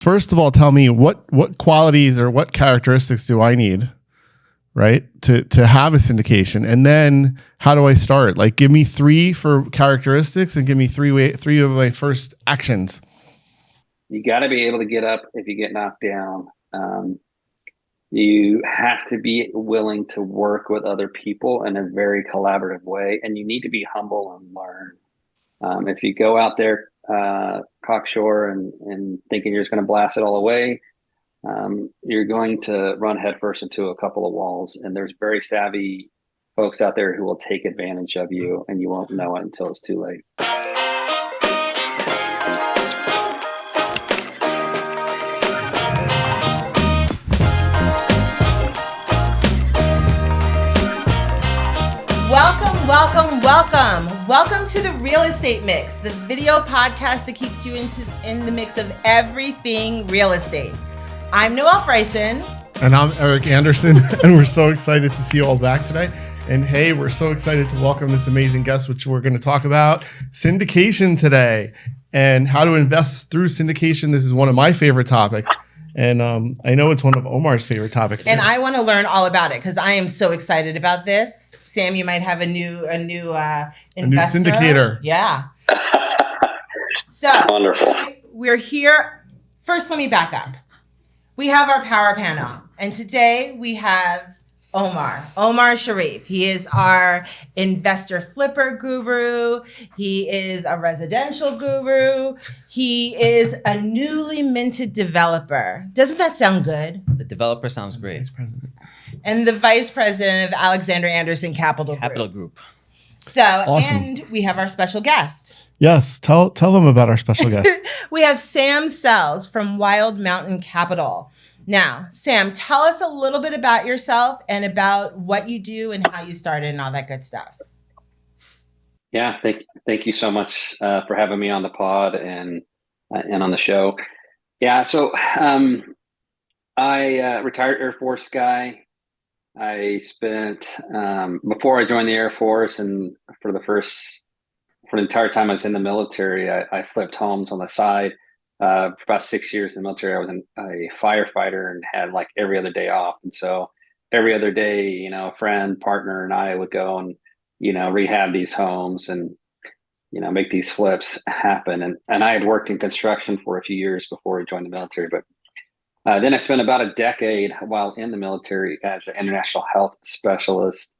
First of all, tell me what qualities or what characteristics do I need, right, to have a syndication, and then how do I start? Like, give me 3 for characteristics, and give me 3 of my first actions. You got to be able to get up if you get knocked down. You have to be willing to work with other people in a very collaborative way, and you need to be humble and learn. If you go out there cocksure and thinking you're just going to blast it all away, you're going to run headfirst into a couple of walls. And there's very savvy folks out there who will take advantage of you, and you won't know it until it's too late. Welcome to the Real Estate Mix, the video podcast that keeps you in the mix of everything real estate. I'm Noelle Freisen. And I'm Eric Anderson, and we're so excited to see you all back today. And hey, we're so excited to welcome this amazing guest, which we're going to talk about syndication today and how to invest through syndication. This is one of my favorite topics. And I know it's one of Omar's favorite topics. And I want to learn all about it because I am so excited about this. Sam, you might have a new investor. A new syndicator. Yeah. So wonderful. We're here. First, let me back up. We have our power panel, and today we have Omar Sharif. He is our investor flipper guru. He is a residential guru. He is a newly minted developer. Doesn't that sound good? The developer sounds great. Vice president. And the vice president of Alexander Anderson Capital Group. So, awesome. And we have our special guest. Yes, tell them about our special guest. We have Sam Sells from Wild Mountain Capital. Now, Sam, tell us a little bit about yourself and about what you do and how you started and all that good stuff. Yeah, thank you so much for having me on the pod and on the show. Yeah, so I retired Air Force guy. I spent before I joined the Air Force, and for the entire time I was in the military, I flipped homes on the side. For about 6 years in the military, I was a firefighter and had like every other day off. And so every other day, a friend, partner, and I would go and, rehab these homes and, make these flips happen. And I had worked in construction for a few years before I joined the military. But then I spent about a decade while in the military as an international health specialist,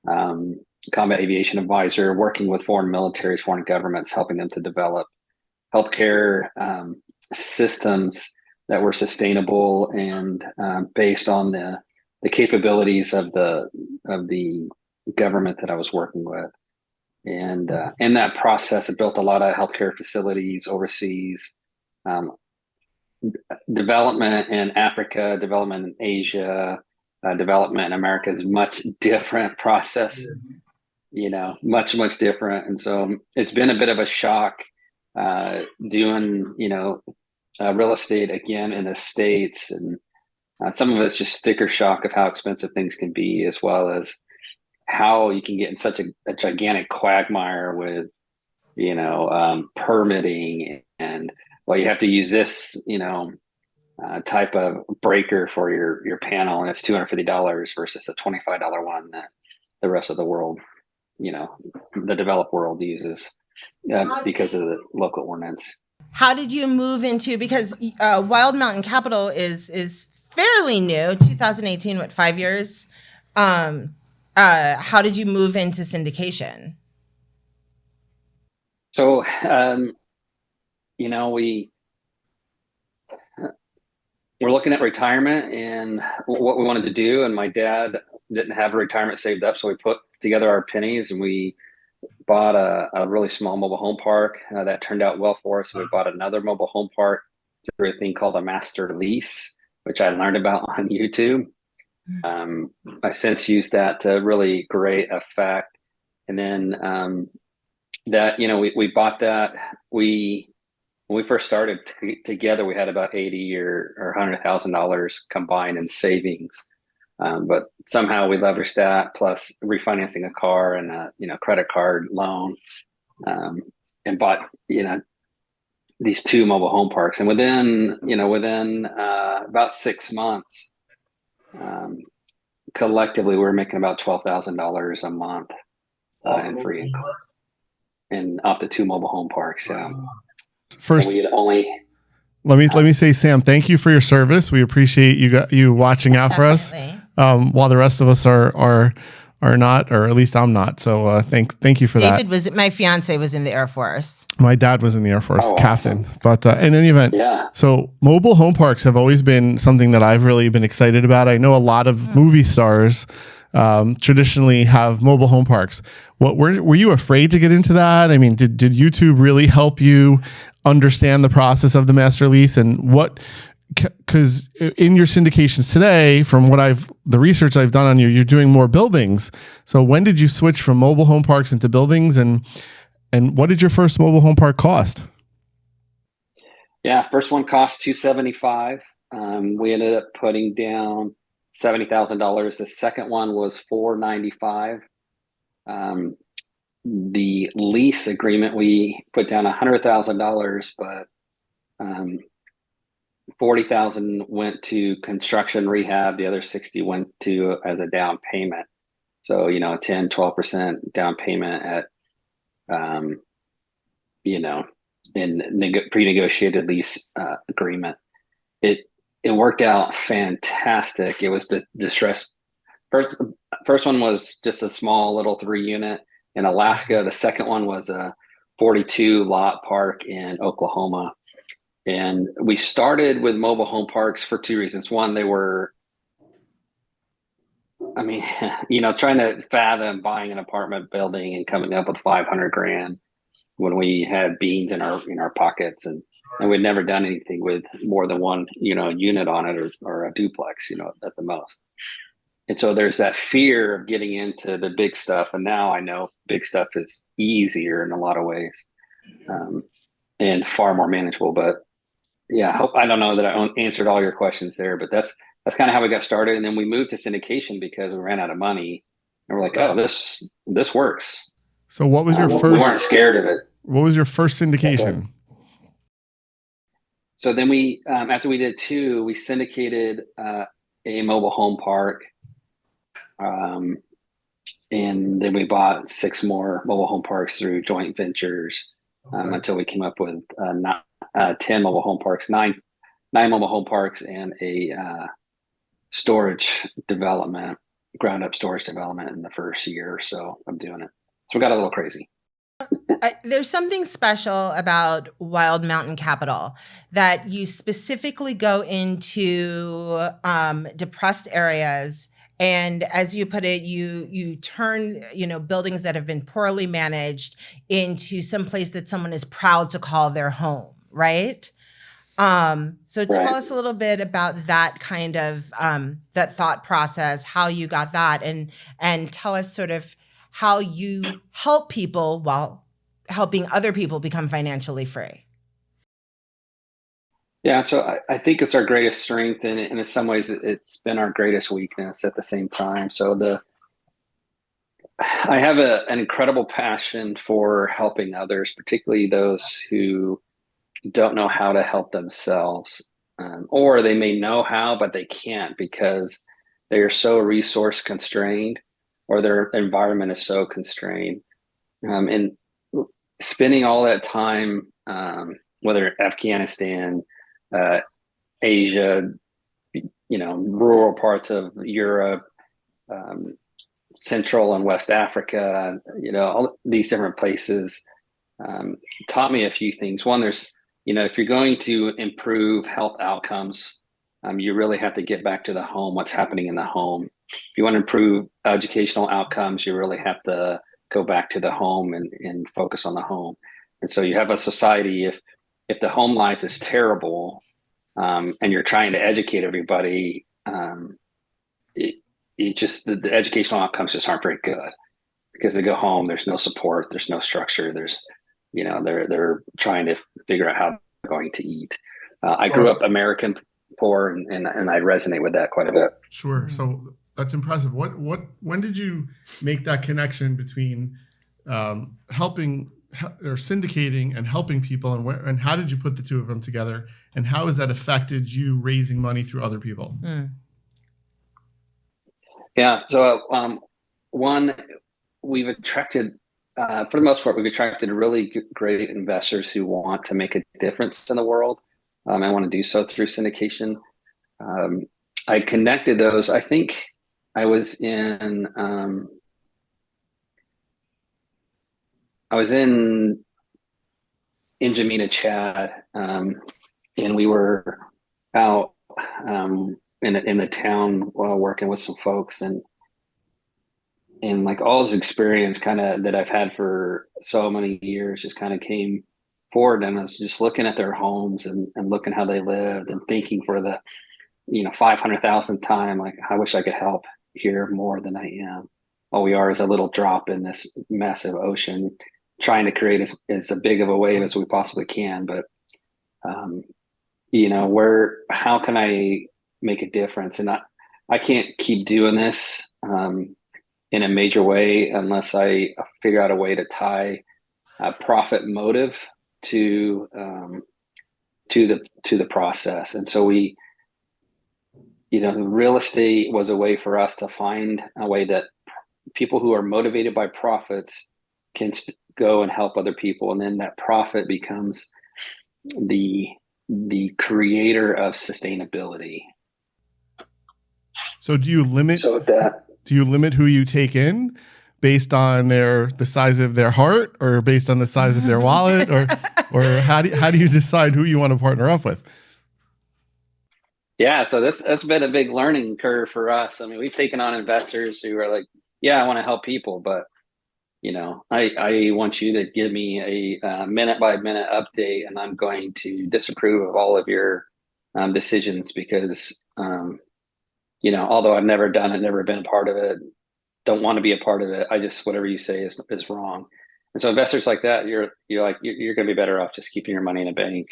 combat aviation advisor, working with foreign militaries, foreign governments, helping them to develop healthcare systems that were sustainable and based on the capabilities of the government that I was working with. And in that process, I built a lot of healthcare facilities overseas, development in Africa, development in Asia, development in America is much different process, much different. And so it's been a bit of a shock doing, real estate again in the States. And some of it's just sticker shock of how expensive things can be, as well as how you can get in such a gigantic quagmire with, permitting and, well, you have to use this, type of breaker for your panel, and it's $250 versus a $25 one that the rest of the world, the developed world uses because of the local ordinance. How did you move into, because Wild Mountain Capital is fairly new, 2018, 5 years. How did you move into syndication? So, we're looking at retirement and what we wanted to do. And my dad didn't have a retirement saved up. So we put together our pennies and we bought a really small mobile home park that turned out well for us. So we bought another mobile home park through a thing called a master lease, which I learned about on YouTube. I've since used that to really great effect. And then we bought that. When we first started together, we had about $80,000 or $100,000 combined in savings. But somehow we leveraged that plus refinancing a car and a credit card loan, and bought these 2 mobile home parks, and within about 6 months, collectively we were making about $12,000 a month in free income, and off the 2 mobile home parks. First, we had only. let me say, Sam, thank you for your service. We appreciate you watching out for us, while the rest of us are not, or at least I'm not. So thank you for that. My fiance was in the Air Force. My dad was in the Air Force, captain. Awesome. But in any event, so mobile home parks have always been something that I've really been excited about. I know a lot of movie stars traditionally have mobile home parks. Were you afraid to get into that? I mean, did YouTube really help you understand the process of the master lease, and what? Because in your syndications today, from the research I've done on you, you're doing more buildings. So when did you switch from mobile home parks into buildings, and what did your first mobile home park cost? Yeah, first one cost $275. We ended up putting down $70,000. The second one was $495. The lease agreement, we put down $100,000, but $40,000 went to construction rehab. The other $60,000 went to as a down payment. So, 10, 12% down payment at, in pre-negotiated lease agreement. It worked out fantastic. It was the distress. First one was just a small little 3-unit in Alaska. The second one was a 42 lot park in Oklahoma. And we started with mobile home parks for 2 reasons. One, they were, trying to fathom buying an apartment building and coming up with $500,000 when we had beans in our pockets, and we'd never done anything with more than one, unit on it, or a duplex, at the most. And so there's that fear of getting into the big stuff. And now I know big stuff is easier in a lot of ways, and far more manageable. But yeah, I don't know that I answered all your questions there, but that's kind of how we got started. And then we moved to syndication because we ran out of money, and we're like, oh, this works. So what was your first? We weren't scared of it. What was your first syndication? So then we, after we did 2, we syndicated a mobile home park, and then we bought 6 more mobile home parks through joint ventures, until we came up with 10 mobile home parks, nine mobile home parks, and a storage development, ground up storage development in the first year or so of doing it. So we got a little crazy. There's something special about Wild Mountain Capital, that you specifically go into depressed areas. And as you put it, you turn, buildings that have been poorly managed into some place that someone is proud to call their home, right? So tell us a little bit about that kind of that thought process, how you got that, and tell us sort of how you help people while helping other people become financially free. Yeah, so I think it's our greatest strength, and in some ways it's been our greatest weakness at the same time. So I have an incredible passion for helping others, particularly those who don't know how to help themselves, or they may know how, but they can't because they are so resource constrained, or their environment is so constrained. And spending all that time, whether Afghanistan, Asia, rural parts of Europe, Central and West Africa, all these different places, taught me a few things. One, there's, if you're going to improve health outcomes, you really have to get back to the home, what's happening in the home. If you want to improve educational outcomes, you really have to go back to the home and focus on the home. And so you have a society, if the home life is terrible, and you're trying to educate everybody, the educational outcomes just aren't very good, because they go home, there's no support, there's no structure, they're trying to figure out how they're going to eat. I grew up American poor, and I resonate with that quite a bit. Sure. So that's impressive. When did you make that connection between helping or syndicating and helping people, and how did you put the two of them together, and how has that affected you raising money through other people? Yeah. So one, we've attracted, for the most part, we've attracted really great investors who want to make a difference in the world. I want to do so through syndication. I connected those. I think I was in N'Djamena, Chad, and we were out in the town while working with some folks, and like all this experience kind of that I've had for so many years just kind of came forward, and I was just looking at their homes and looking how they lived and thinking for the 500,000th time, like, I wish I could help here more than I am. All we are is a little drop in this massive ocean, trying to create as big of a wave as we possibly can. But, how can I make a difference? And I can't keep doing this in a major way unless I figure out a way to tie a profit motive to the process. And so real estate was a way for us to find a way that people who are motivated by profits can go and help other people. And then that profit becomes the creator of sustainability. So do you limit who you take in based on the size of their heart, or based on the size of their wallet, or how do you decide who you want to partner up with? Yeah, so that's been a big learning curve for us. I mean, we've taken on investors who are like, yeah, I want to help people, but I want you to give me a minute by minute update, and I'm going to disapprove of all of your decisions because, although I've never done it, never been a part of it, don't want to be a part of it. Whatever you say is wrong. And so investors like that, you're going to be better off just keeping your money in a bank.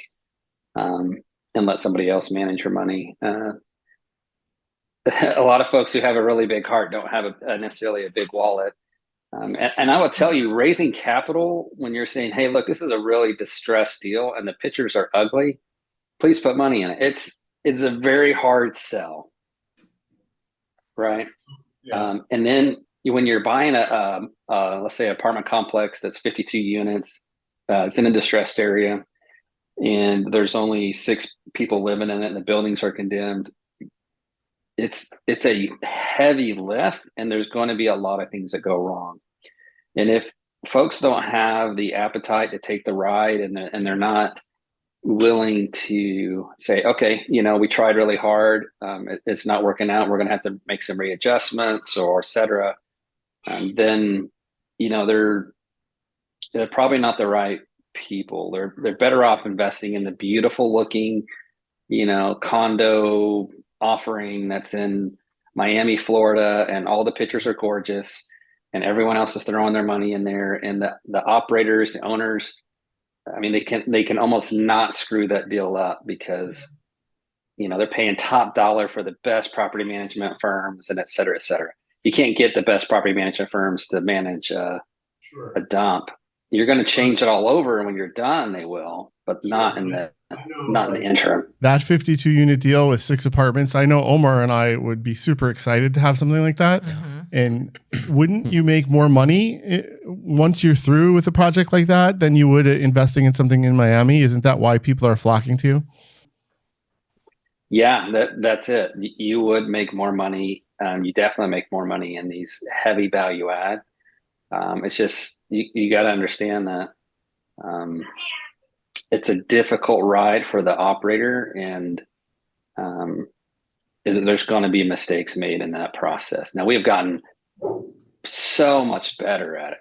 And let somebody else manage your money. A lot of folks who have a really big heart don't have necessarily a big wallet. And I will tell you, raising capital when you're saying, hey, look, this is a really distressed deal and the pictures are ugly, please put money in it. It's a very hard sell, right? Yeah. And then when you're buying let's say, apartment complex that's 52 units, it's in a distressed area, and there's only 6 people living in it and the buildings are condemned, it's a heavy lift, and there's going to be a lot of things that go wrong. And if folks don't have the appetite to take the ride, and they're not willing to say, okay, we tried really hard, it's not working out, we're going to have to make some readjustments or et cetera, then they're probably not the right people. They're better off investing in the beautiful looking, condo offering that's in Miami, Florida, and all the pictures are gorgeous, and everyone else is throwing their money in there, and the operators, the owners, I mean, they can almost not screw that deal up because they're paying top dollar for the best property management firms and et cetera, et cetera. You can't get the best property management firms to manage a dump. You're going to change it all over, and when you're done, they will, but not in the interim. That 52 unit deal with 6 apartments, I know Omar and I would be super excited to have something like that. Mm-hmm. And wouldn't you make more money once you're through with a project like that than you would investing in something in Miami? Isn't that why people are flocking to you? Yeah, that's it. You would make more money. You definitely make more money in these heavy value add. It's just, you got to understand that it's a difficult ride for the operator, and there's going to be mistakes made in that process. Now, we have gotten so much better at it,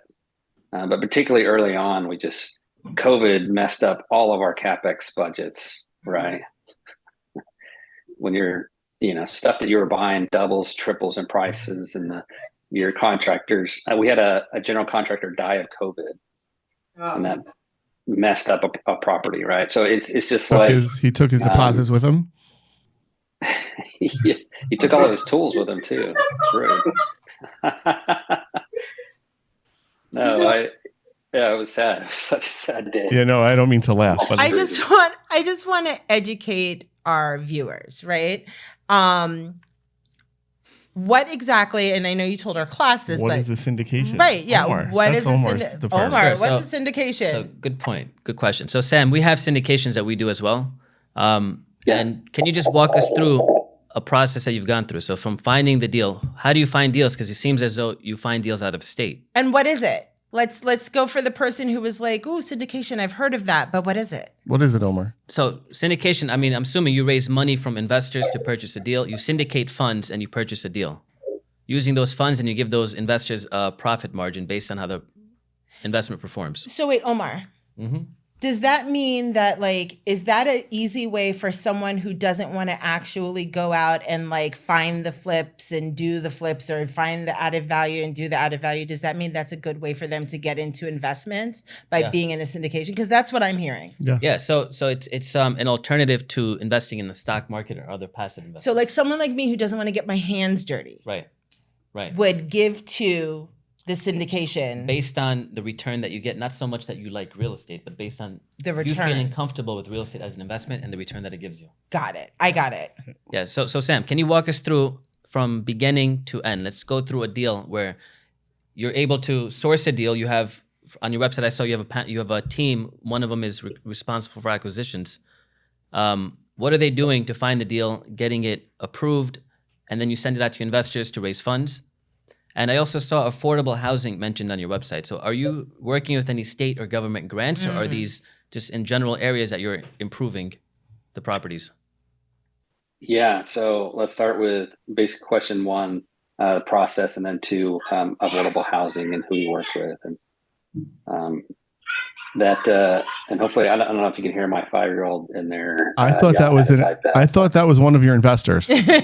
but particularly early on, COVID messed up all of our CapEx budgets, right? When you're, stuff that you were buying doubles, triples in prices, and your contractors, we had a general contractor die of COVID, and that messed up a property, right? So it's just he took his deposits with him. he took all of his tools with him too. It's rude. No, Yeah, it was sad. It was such a sad day. Yeah, no, I don't mean to laugh, but I just want to educate our viewers, right? What exactly, and I know you told our class this, what but is a syndication? right, yeah. Omar, What that's is Omar's a department. Omar? Sure, What's a syndication? So good point. Good question. So Sam, we have syndications that we do as well. Yeah. And can you just walk us through a process that you've gone through? So from finding the deal, how do you find deals? Because it seems as though you find deals out of state. And what is it? Let's go for the person who was like, "Ooh, syndication. I've heard of that, but what is it?" What is it, Omar? So syndication, I mean, I'm assuming you raise money from investors to purchase a deal. You syndicate funds and you purchase a deal. Using those funds and you give those investors a profit margin based on how the investment performs. So wait, Omar. Mm-hmm. Does that mean that is that an easy way for someone who doesn't want to actually go out and find the flips and do the flips or find the added value and do the added value? Does that mean that's a good way for them to get into investments by being in a syndication? Because that's what I'm hearing. Yeah. So it's an alternative to investing in the stock market or other passive investments. So someone like me who doesn't want to get my hands dirty, right, would give to the syndication based on the return that you get, not so much that you like real estate, but based on the return. You feeling comfortable with real estate as an investment and the return that it gives you. Got it. I got it. Yeah. So Sam, can you walk us through from beginning to end? Let's go through a deal where you're able to source a deal. You have on your website, I saw you have a team. One of them is responsible for acquisitions. What are they doing to find the deal, getting it approved, and then you send it out to investors to raise funds? And I also saw affordable housing mentioned on your website. So are you working with any state or government grants, or are these just in general areas that you're improving the properties? Yeah, so let's start with basic question one, the process, and then two, affordable housing and who you work with. And and hopefully, I don't know if you can hear my 5-year-old in there. I thought that was one of your investors. Yeah.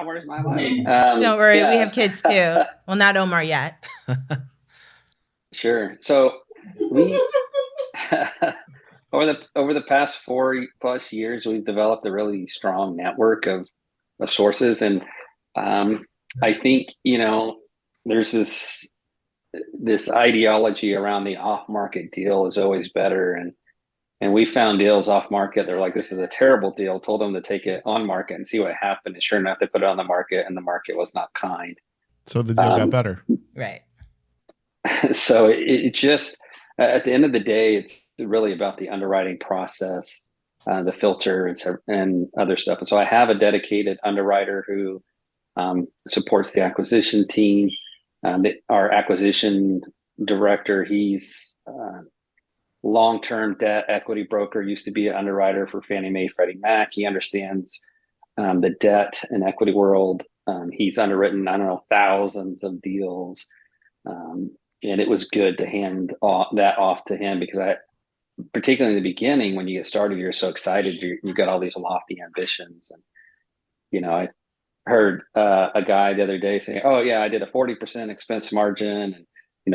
Where's my mic? Don't worry, we have kids too. Well, not Omar yet. Sure. So we over the past 4+ years, we've developed a really strong network of sources, and I think there's this ideology around the off-market deal is always better, and we found deals off market. They're like, this is a terrible deal. Told them to take it on market and see what happened. And sure enough, they put it on the market and the market was not kind. So the deal got better. Right. So it just, at the end of the day, it's really about the underwriting process, the filter and other stuff. And so I have a dedicated underwriter who supports the acquisition team. Our acquisition director, he's long-term debt equity broker, used to be an underwriter for Fannie Mae, Freddie Mac. He understands the debt and equity world. He's underwritten, I don't know, thousands of deals. And it was good to hand that off to him because particularly in the beginning, when you get started, you're so excited. You got all these lofty ambitions. And, I heard a guy the other day saying, oh yeah, I did a 40% expense margin and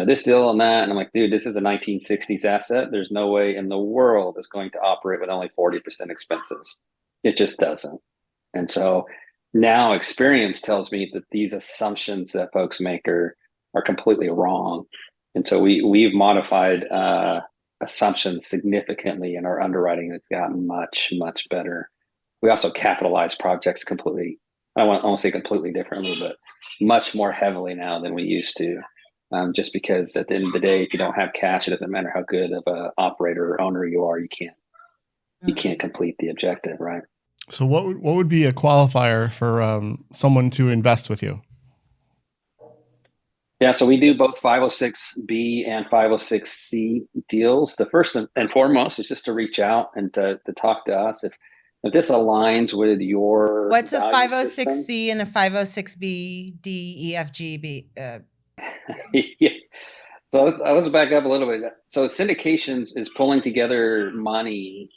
this deal and that. And I'm like, dude, this is a 1960s asset. There's no way in the world it's going to operate with only 40% expenses. It just doesn't. And so now experience tells me that these assumptions that folks make are completely wrong. And so we've modified assumptions significantly, and our underwriting has gotten much, much better. We also capitalize projects completely. I won't say completely differently, but much more heavily now than we used to. Just because at the end of the day, if you don't have cash, it doesn't matter how good of an operator or owner you are, you can't complete the objective, right? So what would be a qualifier for someone to invest with you? Yeah, so we do both 506B and 506C deals. The first and foremost is just to reach out and to talk to us if this aligns with your. What's a 506C and a 506B, D, E, F, G, B? Yeah. So let's back up a little bit. So syndications is pulling together money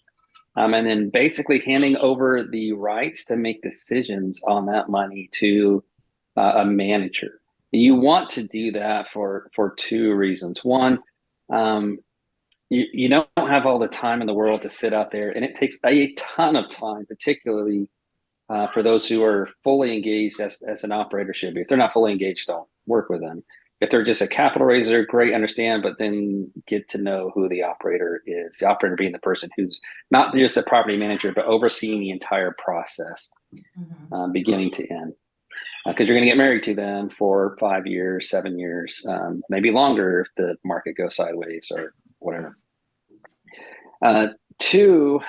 and then basically handing over the rights to make decisions on that money to a manager. You want to do that for two reasons. One, you don't have all the time in the world to sit out there, and it takes a ton of time, particularly for those who are fully engaged as an operator should be. If they're not fully engaged, don't work with them. If they're just a capital raiser, great, understand, but then get to know who the operator is. The operator being the person who's not just the property manager, but overseeing the entire process, beginning to end. Because you're going to get married to them for 5 years, 7 years, maybe longer if the market goes sideways or whatever. Two,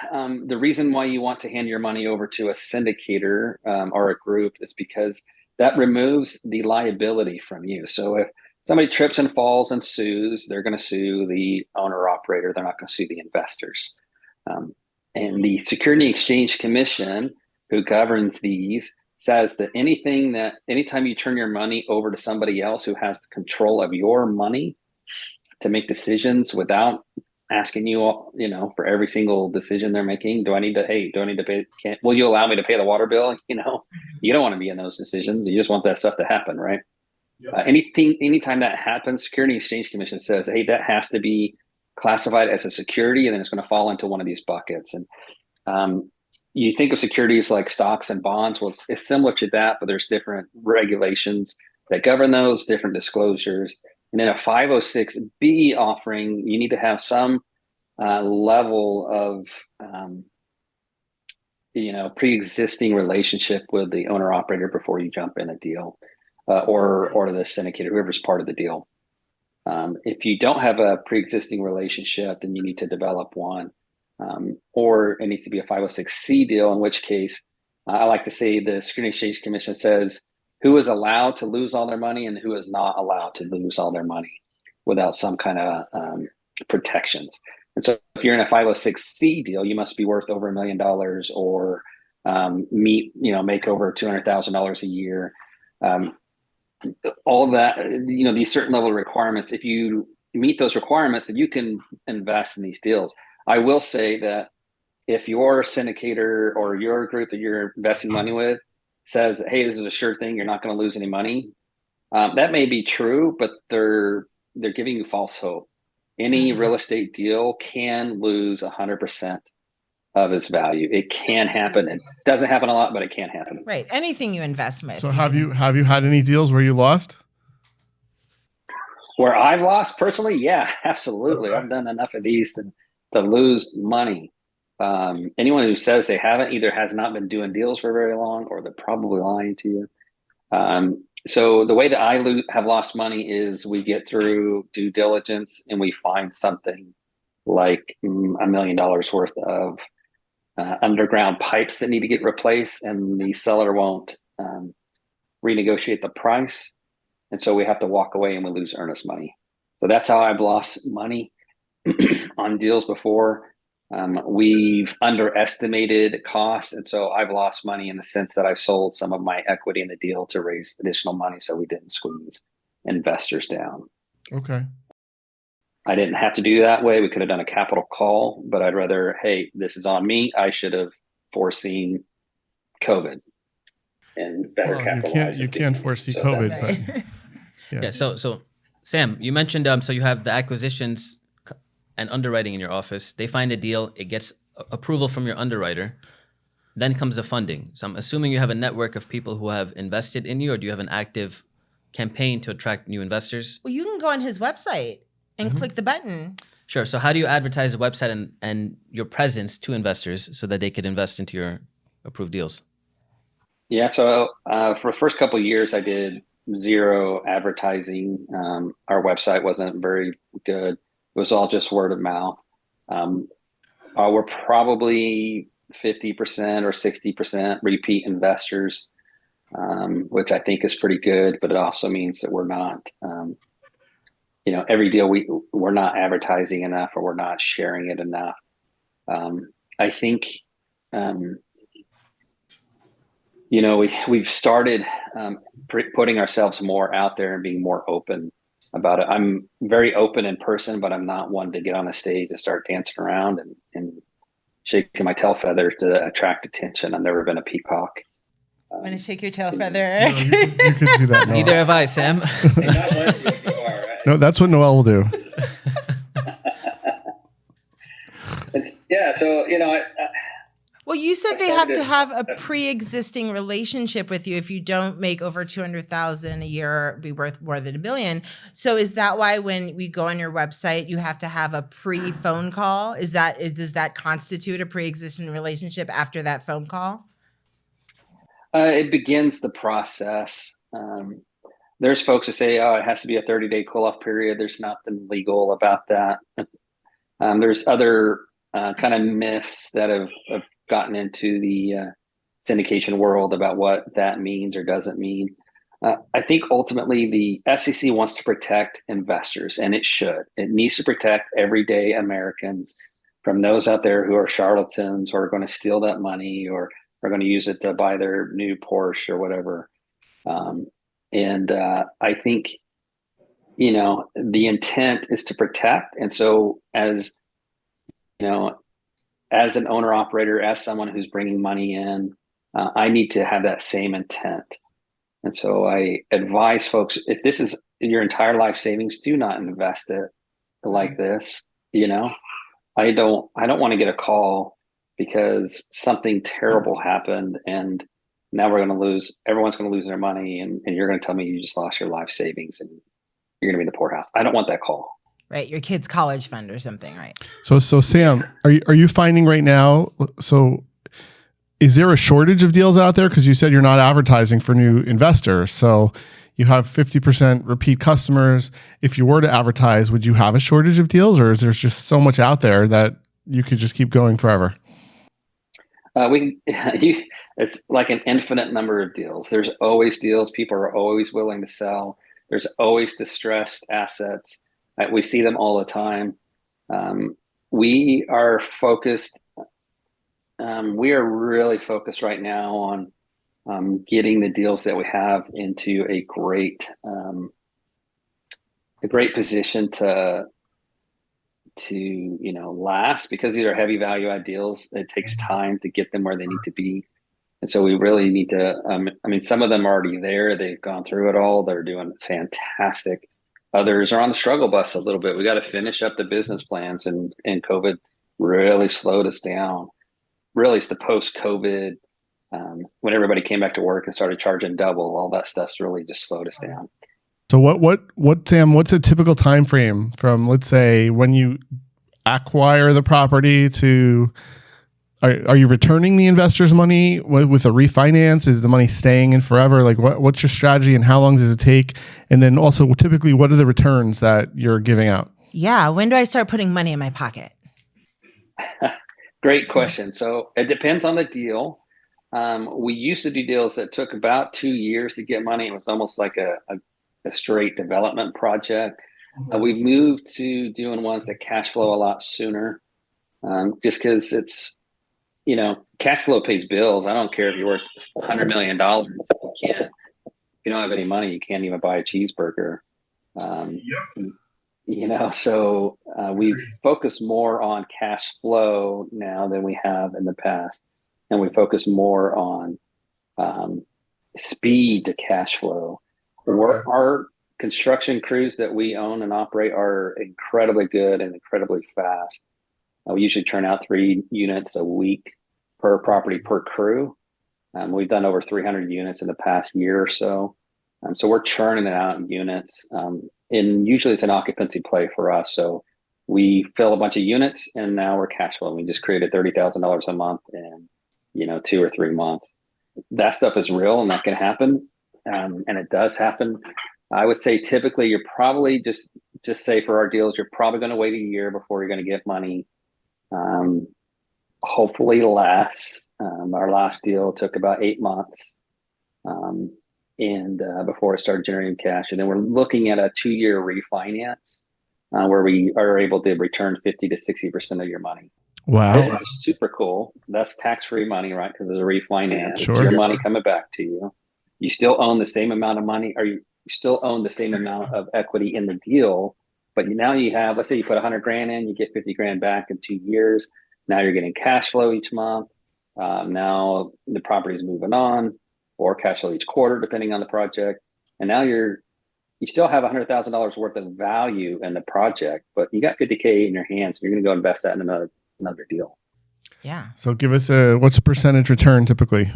the reason why you want to hand your money over to a syndicator or a group is because that removes the liability from you. So if somebody trips and falls and sues, they're going to sue the owner operator. They're not going to sue the investors. And the Security and Exchange Commission, who governs these, says that anytime you turn your money over to somebody else who has control of your money to make decisions without asking you, for every single decision they're making, do I need to pay? Will you allow me to pay the water bill? You don't want to be in those decisions. You just want that stuff to happen, right? Yep. Anytime that happens, Security and Exchange Commission says, hey, that has to be classified as a security, and then it's going to fall into one of these buckets. And you think of securities like stocks and bonds. Well, it's similar to that, but there's different regulations that govern those, different disclosures. And in a 506B offering, you need to have some level of, pre-existing relationship with the owner operator before you jump in a deal, or to the syndicator, whoever's part of the deal. If you don't have a pre-existing relationship, then you need to develop one, or it needs to be a 506C deal, in which case I like to say the Security Exchange Commission says who is allowed to lose all their money and who is not allowed to lose all their money without some kind of protections. And so if you're in a 506C deal, you must be worth over $1 million or make over $200,000 a year. All of that, these certain level of requirements, if you meet those requirements, then you can invest in these deals. I will say that if your syndicator or your group that you're investing money with says, hey, this is a sure thing, you're not going to lose any money, that may be true, but they're giving you false hope. Any real estate deal can lose 100% of its value. It can happen. It doesn't happen a lot, but it can happen. Right. Anything you invest with. So have you had any deals where you lost? Where I've lost personally? Yeah, absolutely. I've done enough of these to lose money. Anyone who says they haven't either has not been doing deals for very long, or they're probably lying to you. So the way that I have lost money is we get through due diligence and we find something like $1 million worth of underground pipes that need to get replaced, and the seller won't renegotiate the price. And so we have to walk away and we lose earnest money. So that's how I've lost money on deals before. We've underestimated cost. And so I've lost money in the sense that I've sold some of my equity in the deal to raise additional money so we didn't squeeze investors down. Okay. I didn't have to do that way. We could have done a capital call, but I'd rather, hey, this is on me. I should have foreseen COVID and better capitalize. You can't foresee COVID, but yeah. So Sam, you mentioned so you have the acquisitions and underwriting in your office. They find a deal, it gets approval from your underwriter, then comes the funding. So I'm assuming you have a network of people who have invested in you, or do you have an active campaign to attract new investors? Well, you can go on his website and click the button. Sure. So how do you advertise the website and your presence to investors so that they could invest into your approved deals? Yeah. So for the first couple of years, I did zero advertising. Our website wasn't very good. It was all just word of mouth. We're probably 50% or 60% repeat investors, which I think is pretty good, but it also means that we're not, every deal we're not advertising enough, or we're not sharing it enough. I think, we've started putting ourselves more out there and being more open about it. I'm very open in person, but I'm not one to get on a stage and start dancing around and shaking my tail feather to attract attention. I've never been a peacock. Want to shake your tail feather? No, you could do that. Neither have I, Sam. No, that's what Noel will do. So Well, you said I they have started to have a pre-existing relationship with you. If you don't make over 200,000 a year, be worth more than $1 billion. So is that why when we go on your website, you have to have a pre-phone call? Does that constitute a pre-existing relationship after that phone call? It begins the process. There's folks who say, "Oh, it has to be a 30-day cool-off period." There's nothing legal about that. There's other kind of myths that have gotten into the syndication world about what that means or doesn't mean. I think ultimately the SEC wants to protect investors, and it should. It needs to protect everyday Americans from those out there who are charlatans or are going to steal that money or are going to use it to buy their new Porsche or whatever. And I think, the intent is to protect. And so as an owner operator, as someone who's bringing money in, I need to have that same intent. And so I advise folks, if this is your entire life savings, do not invest it like this. I don't want to get a call because something terrible happened and now everyone's going to lose their money and you're going to tell me you just lost your life savings and you're going to be in the poorhouse. I don't want that call. Right, your kid's college fund or something, right? So Sam, are you finding right now? So, is there a shortage of deals out there? Because you said you're not advertising for new investors, so you have 50% repeat customers. If you were to advertise, would you have a shortage of deals, or is there just so much out there that you could just keep going forever? It's like an infinite number of deals. There's always deals. People are always willing to sell. There's always distressed assets. We see them all the time. We are focused. We are really focused right now on getting the deals that we have into a great position to last, because these are heavy value add deals. It takes time to get them where they need to be. And so we really need to, some of them are already there. They've gone through it all. They're doing fantastic. Others are on the struggle bus a little bit. We got to finish up the business plans, and COVID really slowed us down. Really, it's the post-COVID, when everybody came back to work and started charging double, all that stuff's really just slowed us down. So what Sam, what's a typical time frame from, let's say, when you acquire the property to are you returning the investor's money with a refinance? Is the money staying in forever? Like what's your strategy and how long does it take? And then also typically what are the returns that you're giving out? Yeah, when do I start putting money in my pocket? Great question. So it depends on the deal. We used to do deals that took about 2 years to get money. It was almost like a straight development project. We've moved to doing ones that cash flow a lot sooner, just because it's, cash flow pays bills. I don't care if you're worth $100 million. If you don't have any money, you can't even buy a cheeseburger. So we've focused more on cash flow now than we have in the past. And we focus more on speed to cash flow. Okay. Our construction crews that we own and operate are incredibly good and incredibly fast. We usually turn out 3 units a week per property per crew. We've done over 300 units in the past year or so. So we're churning it out in units. And usually it's an occupancy play for us. So we fill a bunch of units and now we're cash flowing. We just created $30,000 a month in, 2 or 3 months. That stuff is real and that can happen. And it does happen. I would say typically you're probably just say for our deals, you're probably going to wait a year before you're going to get money. Hopefully less. Our last deal took about 8 months. And before it started generating cash. And then we're looking at a 2-year refinance where we are able to return 50 to 60% of your money. Wow. This is super cool. That's tax-free money, right? Because it's a refinance. Sure. It's your money coming back to you. You still own the same amount of money, or you still own the same amount of equity in the deal. But now you have, let's say you put 100 grand in, you get 50 grand back in 2 years. Now you're getting cash flow each month. Now the property is moving on, or cash flow each quarter, depending on the project. And now you still have $100,000 worth of value in the project, but you got 50K in your hands. So you're going to go invest that in another deal. Yeah. So give us what's a percentage return typically?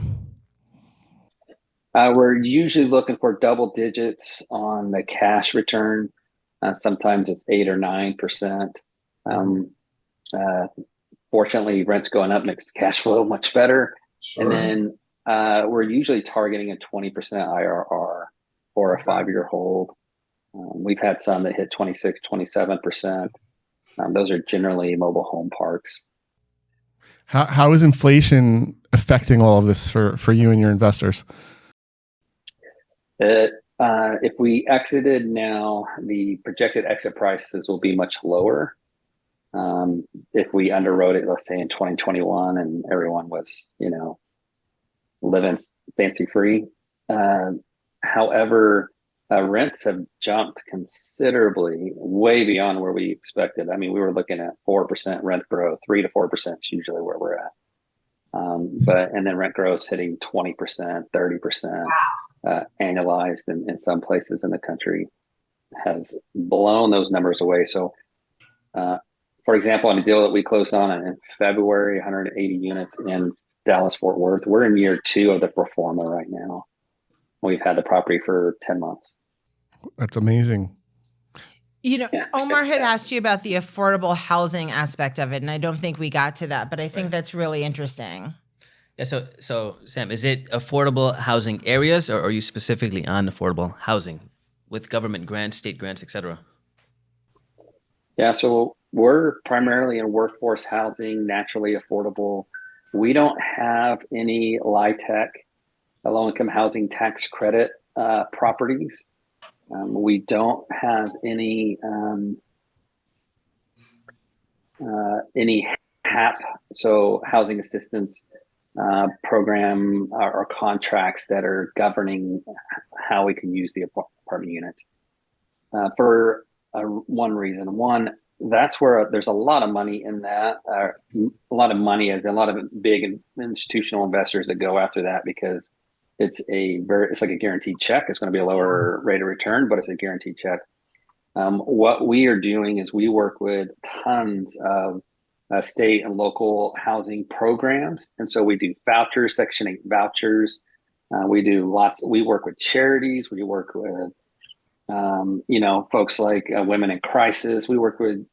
We're usually looking for double digits on the cash return. Sometimes it's 8 or 9%. Fortunately, rents going up makes cash flow much better. Sure. And then we're usually targeting a 20% IRR or a 5-year hold. We've had some that hit 26, 27%. Those are generally mobile home parks. How is inflation affecting all of this for you and your investors? If we exited now, the projected exit prices will be much lower. If we underwrote it, let's say in 2021, and everyone was, living fancy free. However, rents have jumped considerably, way beyond where we expected. I mean, we were looking at 4% rent growth, 3 to 4% is usually where we're at. And then rent growth is hitting 20%, 30%, annualized in some places in the country has blown those numbers away. So, for example, on a deal that we closed on in February, 180 units in Dallas, Fort Worth, we're in year 2 of the pro forma right now. We've had the property for 10 months. That's amazing. Omar had asked you about the affordable housing aspect of it, and I don't think we got to that, but I think that's really interesting. Yeah. So Sam, is it affordable housing areas, or are you specifically on affordable housing with government grants, state grants, etc.? Yeah. So we're primarily in workforce housing, naturally affordable. We don't have any LIHTC, low-income housing tax credit properties. We don't have any HAP, so housing assistance program or contracts that are governing how we can use the apartment units for one reason. One, that's where there's a lot of money in that, a lot of money as a lot of big institutional investors that go after that because it's like a guaranteed check. It's going to be a lower rate of return, but it's a guaranteed check. What we are doing is we work with tons of state and local housing programs. And so we do vouchers, Section 8 vouchers. We work with charities. We work with, folks like Women in Crisis. We work with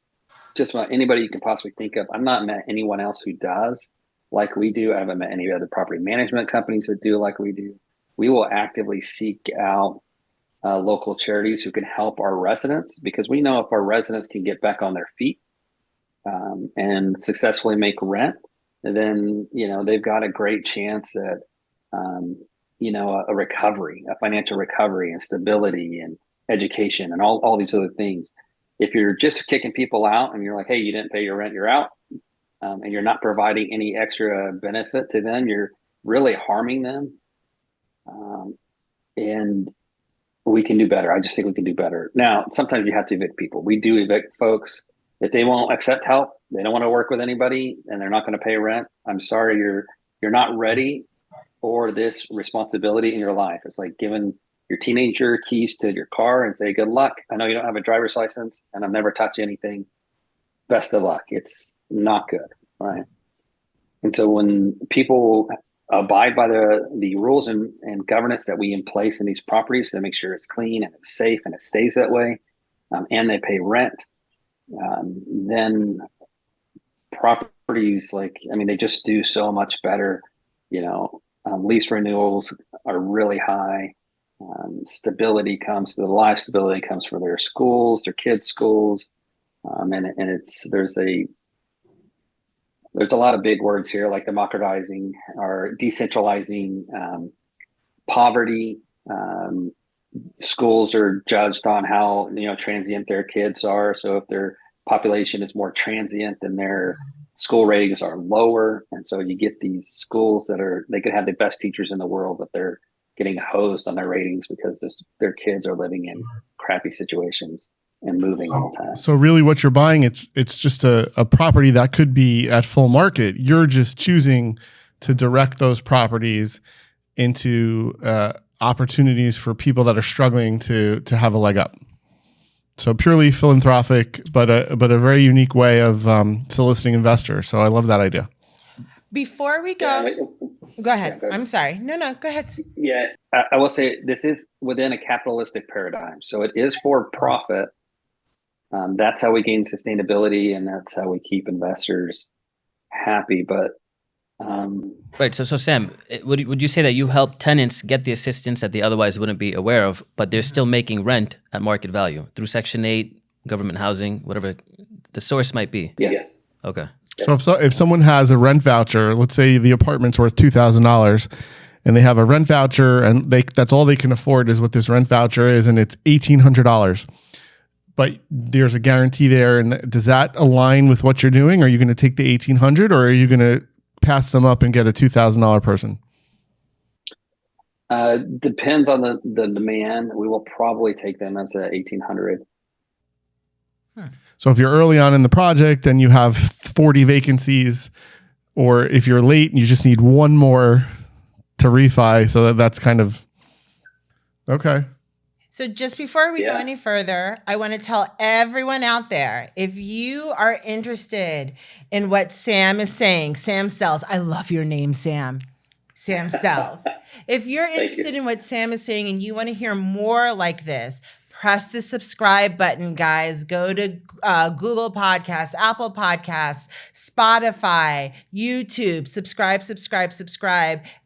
just about anybody you can possibly think of. I've not met anyone else who does like we do. I haven't met any other property management companies that do like we do. We will actively seek out local charities who can help our residents, because we know if our residents can get back on their feet and successfully make rent, then they've got a great chance at a recovery, a financial recovery, and stability, and education, and all these other things. If you're just kicking people out and you're like, hey, you didn't pay your rent, you're out, and you're not providing any extra benefit to them, you're really harming them. And we can do better. I just think we can do better. Now, sometimes you have to evict people. We do evict folks. If they won't accept help, they don't want to work with anybody, and they're not going to pay rent, I'm sorry, you're not ready for this responsibility in your life. It's like giving your teenager keys to your car and say, good luck. I know you don't have a driver's license, and I've never taught you anything. Best of luck. It's not good, right? And so when people abide by the rules and governance that we in place in these properties to make sure it's clean and it's safe and it stays that way, and they pay rent, then properties they just do so much better. Lease renewals are really high. Stability comes, the life stability comes for their schools, their kids' schools, and there's a lot of big words here like democratizing or decentralizing poverty. Schools are judged on how transient their kids are. So if their population is more transient, then their school ratings are lower, and so you get these schools they could have the best teachers in the world, but they're getting hosed on their ratings because their kids are living in crappy situations and moving all the time. So really what you're buying, it's just a property that could be at full market. You're just choosing to direct those properties into opportunities for people that are struggling to have a leg up. So purely philanthropic, but a very unique way of soliciting investors. So I love that idea. Before we Yeah, go, go ahead. yeah, go ahead. I'm sorry. No, go ahead. Yeah, I will say this is within a capitalistic paradigm. So it is for profit. That's how we gain sustainability, and that's how we keep investors happy. But Right. So Sam, would you say that you help tenants get the assistance that they otherwise wouldn't be aware of, but they're still making rent at market value through Section 8, government housing, whatever the source might be? yes. Okay. So if someone has a rent voucher, let's say the apartment's worth $2,000, and they have a rent voucher, and that's all they can afford is what this rent voucher is, and it's $1,800. But there's a guarantee there, and does that align with what you're doing? Are you going to take the $1,800, or are you going to pass them up and get a $2,000 person? Depends on the demand. We will probably take them as a 1,800. So if you're early on in the project and you have 40 vacancies, or if you're late and you just need one more to refi, so that's kind of okay. So just before we go any further, I want to tell everyone out there, if you are interested in what Sam is saying, Sam Sells. I love your name, Sam. Sam Sells. If you're interested in what Sam is saying and you want to hear more like this, press the subscribe button, guys. Go to Google Podcasts, Apple Podcasts, Spotify, YouTube. Subscribe.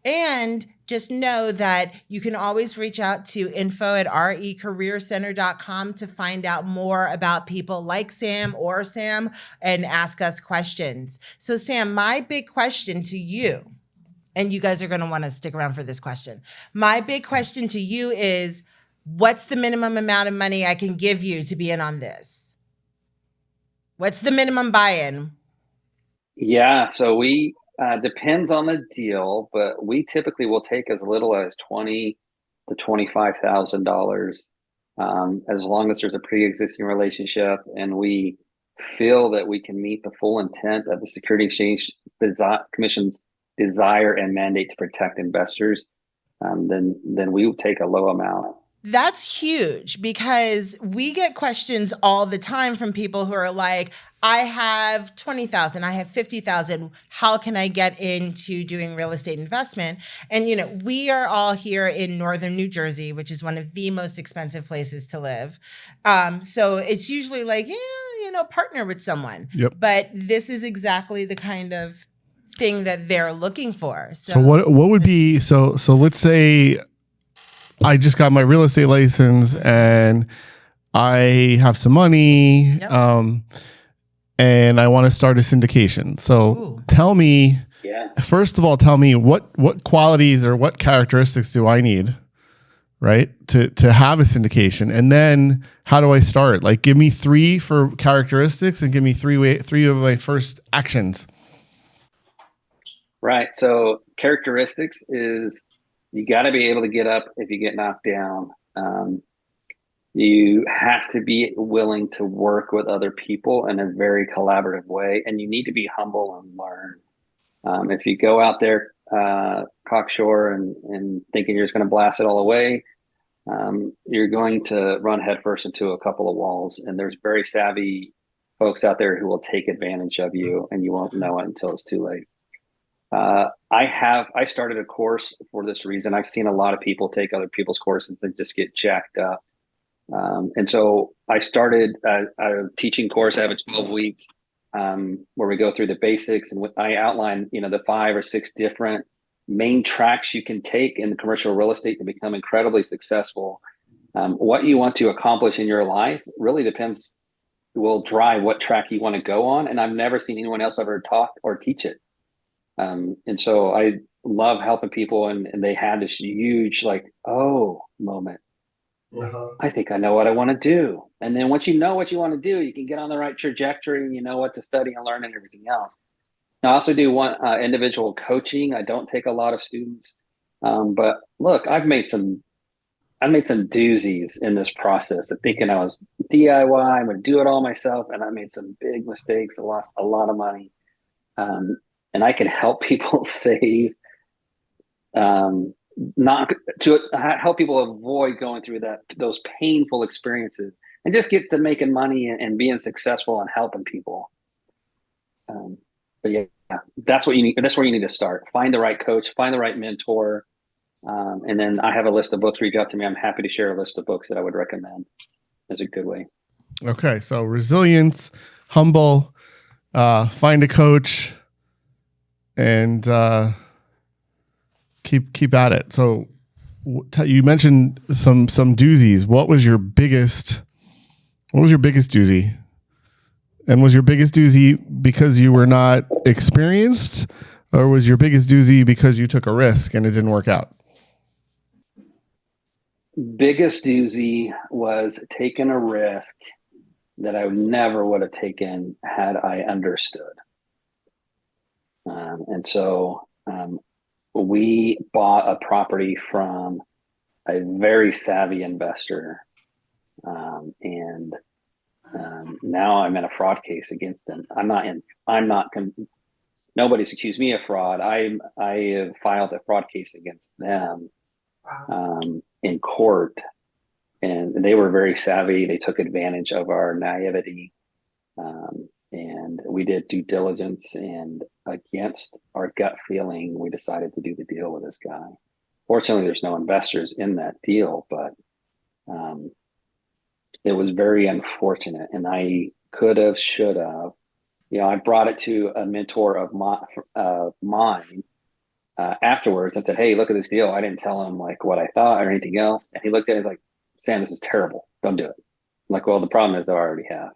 And just know that you can always reach out to info@recareercenter.com to find out more about people like Sam or Sam and ask us questions. So Sam, my big question to you, and you guys are going to want to stick around for this question. My big question to you is, what's the minimum amount of money I can give you to be in on this? What's the minimum buy-in? Yeah, so we depends on the deal, but we typically will take as little as $20,000 to $25,000, as long as there's a pre-existing relationship and we feel that we can meet the full intent of the Security Exchange Commission's desire and mandate to protect investors. Then we will take a low amount. That's huge, because we get questions all the time from people who are like, I have 20,000, I have 50,000. How can I get into doing real estate investment? And, we are all here in Northern New Jersey, which is one of the most expensive places to live. So it's usually like, partner with someone. Yep. But this is exactly the kind of thing that they're looking for. So what would be, so let's say I just got my real estate license and I have some money, and I want to start a syndication. So tell me, first of all, what qualities or what characteristics do I need, right, to have a syndication? And then how do I start? Like, give me 3 for characteristics and give me 3 of my first actions. Right. So characteristics is, you got to be able to get up if you get knocked down. You have to be willing to work with other people in a very collaborative way, and you need to be humble and learn. If you go out there cocksure and thinking you're just going to blast it all away, you're going to run headfirst into a couple of walls. And there's very savvy folks out there who will take advantage of you, and you won't know it until it's too late. I started a course for this reason. I've seen a lot of people take other people's courses and just get jacked up. And so I started a teaching course. I have a 12-week where we go through the basics, and I outline, the 5 or 6 different main tracks you can take in the commercial real estate to become incredibly successful. What you want to accomplish in your life really will drive what track you want to go on. And I've never seen anyone else ever talk or teach it. And so I love helping people, and they had this huge moment. I think I know what I want to do. And then once you know what you want to do, you can get on the right trajectory, and you know what to study and learn and everything else. I also do one individual coaching. I don't take a lot of students, but look, I've made some doozies in this process of thinking I was DIY, I'm going to do it all myself, and I made some big mistakes. I lost a lot of money. And I can help people save, not to help people avoid going through those painful experiences, and just get to making money and being successful and helping people. But yeah, that's what you need. That's where you need to start. Find the right coach, find the right mentor. And then I have a list of books. Reach out to me. I'm happy to share a list of books that I would recommend as a good way. Okay. So resilience, humble, find a coach, and keep at it. So you mentioned some doozies. What was your biggest doozy? And was your biggest doozy because you were not experienced, or was your biggest doozy because you took a risk and it didn't work out? Biggest doozy was taking a risk that I never would have taken had I understood. And so we bought a property from a very savvy investor, and now I'm in a fraud case against him. Nobody's accused me of fraud. I have filed a fraud case against them in court, and they were very savvy. They took advantage of our naivety, and we did due diligence, and against our gut feeling, we decided to do the deal with this guy. Fortunately, there's no investors in that deal, but it was very unfortunate, and I could have, should have. I brought it to a mentor of mine afterwards and said, "Hey, look at this deal." I didn't tell him like what I thought or anything else, and he looked at it like, "Sam, this is terrible. Don't do it." I'm like, well, the problem is I already have.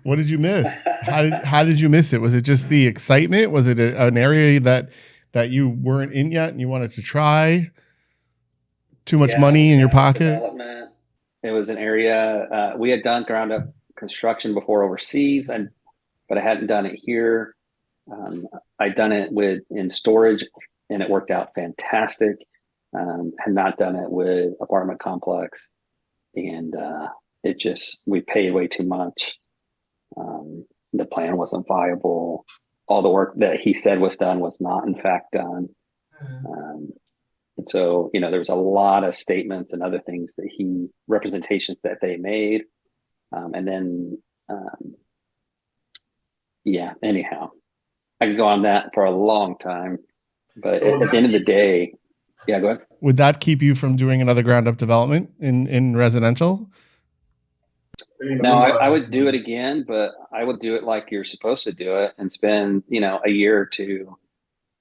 What did you miss? How did you miss it? Was it just the excitement? Was it an area that you weren't in yet and you wanted to try? Too much money in your pocket? Development. It was an area we had done ground up construction before overseas, but I hadn't done it here. I'd done it in storage, and it worked out fantastic. Had not done it with apartment complex, and we paid way too much. The plan wasn't viable. All the work that he said was done was not in fact done. And so, there was a lot of statements and other things representations that they made. And then, anyhow, I could go on that for a long time, but at the end of the day, go ahead. Would that keep you from doing another ground up development in residential? No, I would do it again, but I would do it like you're supposed to do it and spend, a year or two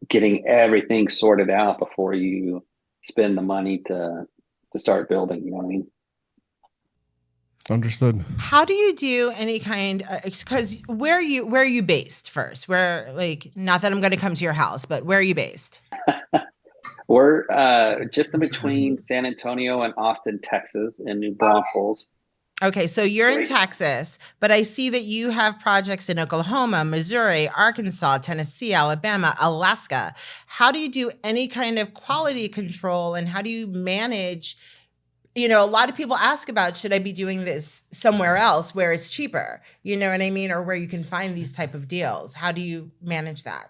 getting everything sorted out before you spend the money to start building. You know what I mean? Understood. How do you do any kind? Because where are you based first? Where, like, not that I'm going to come to your house, but where are you based? We're just in between San Antonio and Austin, Texas, in New Braunfels. Okay, so you're in Texas, but I see that you have projects in Oklahoma, Missouri, Arkansas, Tennessee, Alabama, Alaska. How do you do any kind of quality control, and how do you manage? A lot of people ask about, should I be doing this somewhere else where it's cheaper? You know what I mean? Or where you can find these type of deals. How do you manage that?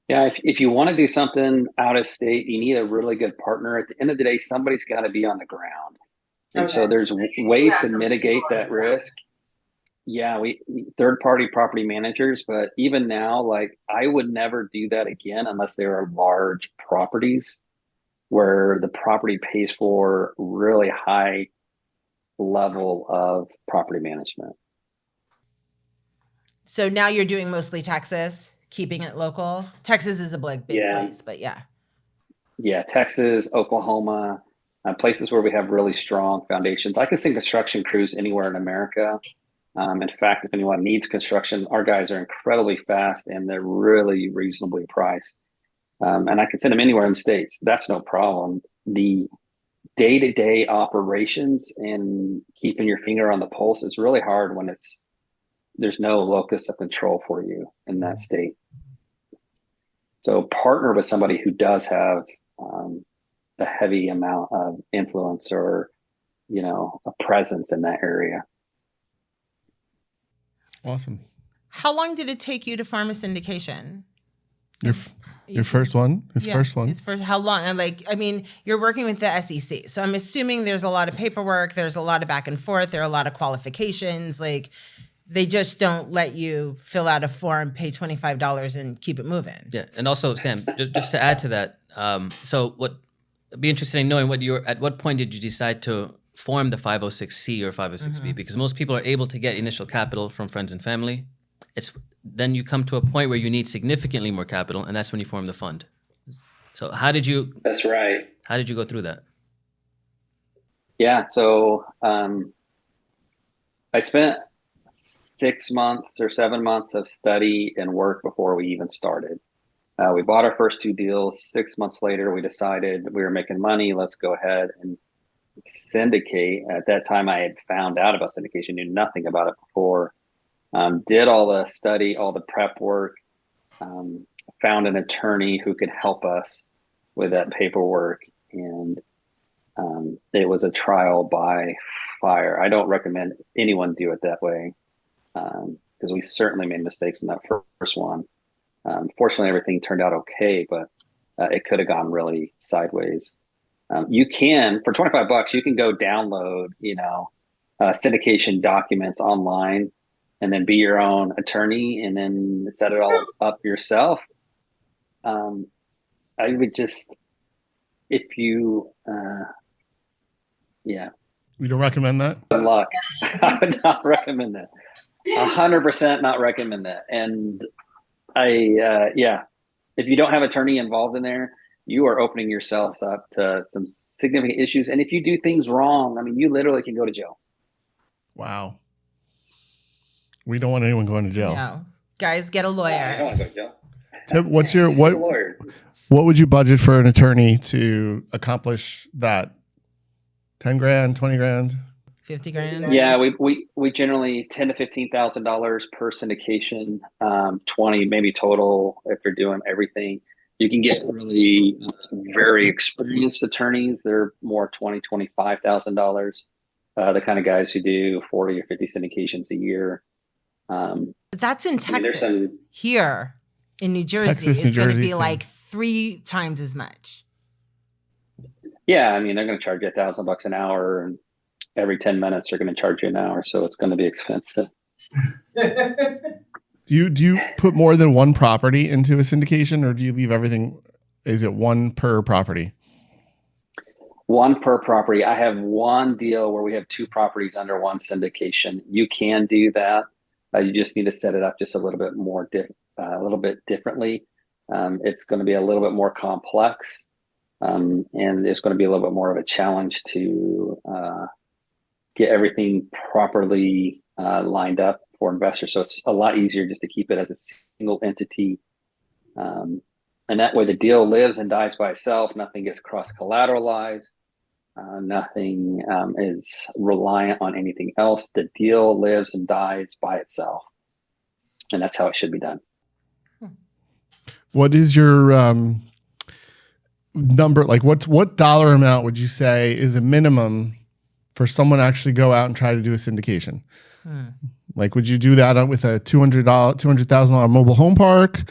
Yeah, if you want to do something out of state, you need a really good partner. At the end of the day, somebody's got to be on the ground. And so there's ways to mitigate that risk. Yeah, we third-party property managers, but even now, like, I would never do that again unless there are large properties where the property pays for really high level of property management. So now you're doing mostly Texas, keeping it local. Texas is a big place, but yeah. Yeah, Texas, Oklahoma, places where we have really strong foundations. I can send construction crews anywhere in America. In fact, if anyone needs construction, our guys are incredibly fast and they're really reasonably priced. And I can send them anywhere in the States. That's no problem. The day-to-day operations and keeping your finger on the pulse is really hard when there's no locus of control for you in that state. So partner with somebody who does have a heavy amount of influence or, a presence in that area. Awesome. How long did it take you to form a syndication? Your first one? First one? His first, how long? And you're working with the SEC. So I'm assuming there's a lot of paperwork. There's a lot of back and forth. There are a lot of qualifications. They just don't let you fill out a form, pay $25 and keep it moving. Yeah, and also Sam, just to add to that, so what? I'd be interested in knowing at what point did you decide to form the 506c or 506b? Because most people are able to get initial capital from friends and family. It's then you come to a point where you need significantly more capital, and that's when you form the fund. So how did you? That's right. How did you go through that? Yeah. So I spent 6 months or 7 months of study and work before we even started. We bought our first 2 deals. 6 months later, we decided we were making money. Let's go ahead and syndicate. At that time, I had found out about syndication, knew nothing about it before. Did all the study, all the prep work, found an attorney who could help us with that paperwork. And it was a trial by fire. I don't recommend anyone do it that way because we certainly made mistakes in that first one. Fortunately, everything turned out okay, but it could have gone really sideways. You can, for $25, you can go download, syndication documents online and then be your own attorney and then set it all up yourself. I would just, if you, We don't recommend that. good luck. I would not recommend that. 100% not recommend that. And if you don't have an attorney involved in there, you are opening yourselves up to some significant issues. And if you do things wrong, I mean, you literally can go to jail. Wow. We don't want anyone going to jail. No. Guys, get a lawyer. I don't want to go to jail. Tip, what's Get a what lawyer. what would you budget for an attorney to accomplish that? 10 grand, 20 grand? 50 grand. Yeah, we generally $10,000 to $15,000 per syndication, 20 maybe total if you're doing everything. You can get really very experienced attorneys. They're more $20,000, $25,000. The kind of guys who do 40 or 50 syndications a year. That's in I mean, there's Texas. some, Here in New Jersey, Texas, New it's going to Jersey, be same. like 3 times as much. yeah, I mean, they're going to charge you $1,000 an hour, and every 10 minutes they're going to charge you an hour, so it's going to be expensive. Do you put more than one property into a syndication, or do you leave everything? Is it one per property? One per property. I have one deal where we have 2 properties under one syndication. You can do that. You just need to set it up just a little bit more, a little bit differently. It's going to be a little bit more complex, and it's going to be a little bit more of a challenge to get everything properly lined up for investors. So it's a lot easier just to keep it as a single entity. And that way the deal lives and dies by itself. Nothing gets cross-collateralized. Nothing is reliant on anything else. The deal lives and dies by itself. And that's how it should be done. What is your number? Like what dollar amount would you say is a minimum for someone to actually go out and try to do a syndication? Like, would you do that with a $200,000 mobile home park,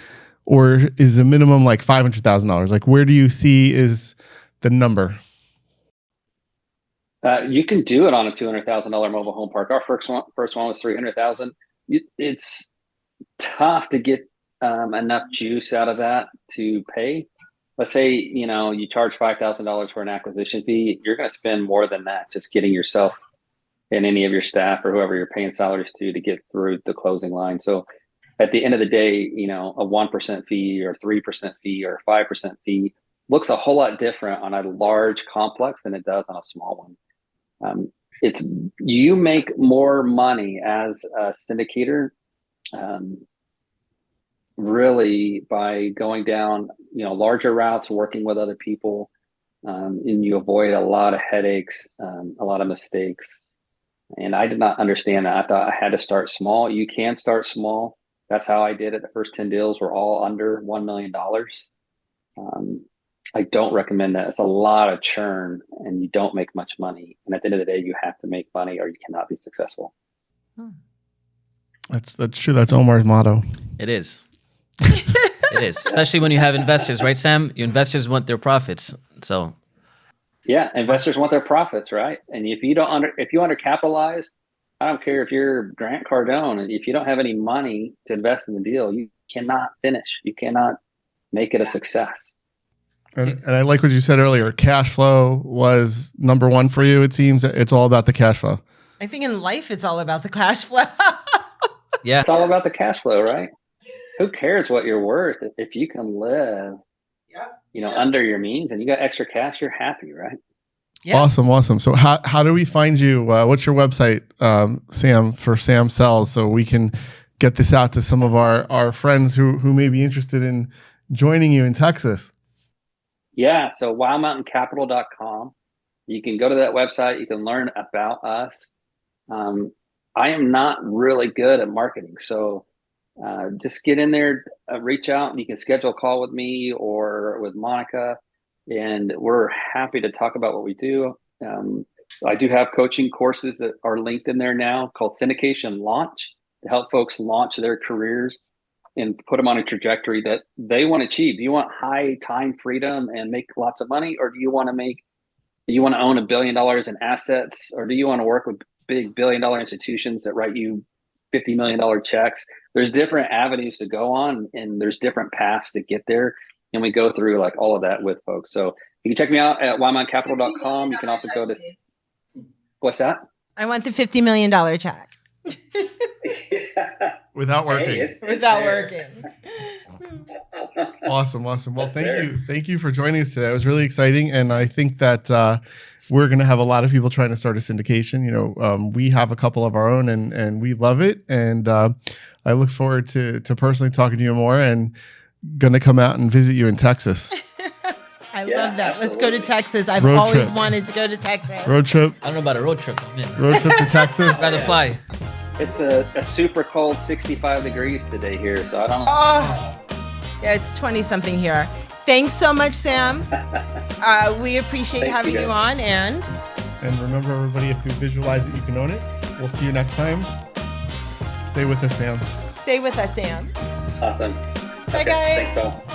or is the minimum like $500,000? Like, where do you see is the number? You can do it on a $200,000 mobile home park. Our first one was $300,000. It's tough to get enough juice out of that to pay. Let's say you charge $5,000 for an acquisition fee. You're going to spend more than that just getting yourself and any of your staff or whoever you're paying salaries to get through the closing line. So at the end of the day, a 1% fee or 3% fee or 5% fee looks a whole lot different on a large complex than it does on a small one. You make more money as a syndicator, really by going down, larger routes, working with other people, and you avoid a lot of headaches, a lot of mistakes. And I did not understand that. I thought I had to start small. You can start small. That's how I did it. The first 10 deals were all under $1 million. I don't recommend that. It's a lot of churn and you don't make much money. And at the end of the day, you have to make money or you cannot be successful. That's true. That's Omar's motto. It is. It is, especially when you have investors, right, Sam? Your investors want their profits. So yeah, investors want their profits, right? And if you undercapitalize, I don't care if you're Grant Cardone, and if you don't have any money to invest in the deal, you cannot finish. You cannot make it a success. And I like what you said earlier. Cash flow was number one for you. It seems it's all about the cash flow. I think in life, it's all about the cash flow. Yeah. It's all about the cash flow, right? Who cares what you're worth if you can live, under your means and you got extra cash, you're happy, right? Yeah. Awesome. So how do we find you? What's your website, Sam, for Sam Sells, so we can get this out to some of our friends who may be interested in joining you in Texas? Yeah, so wildmountaincapital.com. You can go to that website. You can learn about us. I am not really good at marketing, so just get in there, reach out, and you can schedule a call with me or with Monica, and we're happy to talk about what we do. I do have coaching courses that are linked in there now called Syndication Launch to help folks launch their careers and put them on a trajectory that they want to achieve. Do you want high time freedom and make lots of money, or do you want to own $1 billion in assets, or do you want to work with big $1 billion institutions that write you $50 million checks? There's different avenues to go on, and there's different paths to get there. And we go through like all of that with folks. So you can check me out at wildmountaincapital.com. You can also go to, what's that? I want the $50 million check. Without working. Hey, Without working. Awesome. Well, thank you for joining us today. It was really exciting, and I think that we're going to have a lot of people trying to start a syndication. We have a couple of our own, and we love it. And I look forward to personally talking to you more, and going to come out and visit you in Texas. I love that. Let's go to Texas. I've Road always trip. wanted to go to Texas. Road trip. I don't know about a road trip. I'm in. Road trip to Texas. I'd rather fly. It's a super cold 65 degrees today here. So I don't know. Oh, yeah, it's 20 something here. Thanks so much, Sam. We appreciate Thank having you, you guys. on. And Remember, everybody, if you visualize it, you can own it. We'll see you next time. Stay with us, Sam. stay with us, Sam. Awesome. Bye, guys. Thanks all.